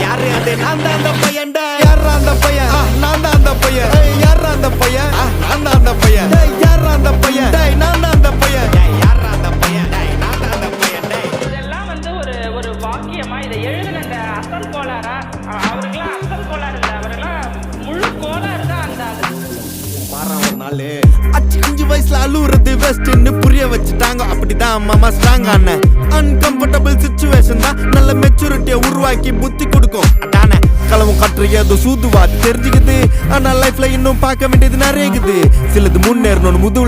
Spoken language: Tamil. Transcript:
யாரு அது நான் தான் அந்த பையன்டா யாரா அந்த பையன் நான் தான் அந்த பையன் யாரா அந்த பையன் நான் தான் அந்த பையன் யாரா அந்த பையன் நான் தான் அந்த பையன் யாரா அந்த பையன் நான் தான் அந்த பையன் இதெல்லாம் வந்து ஒரு வாக்கியமா இதை எழுதின அந்த அசல் கோளாரா அவருக்கெல்லாம் அசல் கோளாறு இல்லை அவரெல்லாம் முழு கோளாறு தான் அந்த ஆளு. அச்சு 5 வயசுல அழுவுறது வெஸ்ட்னு புரிய வச்சுட்டாங்க அப்படிதான் மாமா ஸ்ட்ராங் ஆன அன்கம்ஃபர்டபிள் சிச்சுவேஷன் தான் நல்ல மெச்சூரிட்டியை உருவாக்கி புத்தி கொடுக்கும் அதானே களவும் கற்று ஏதோ சூதுவாது தெரிஞ்சுக்குது ஆனா லைஃப்ல இன்னும் பார்க்க வேண்டியது நிறைய இருக்குது சிலது முன்னேறணும்னு முதுகுல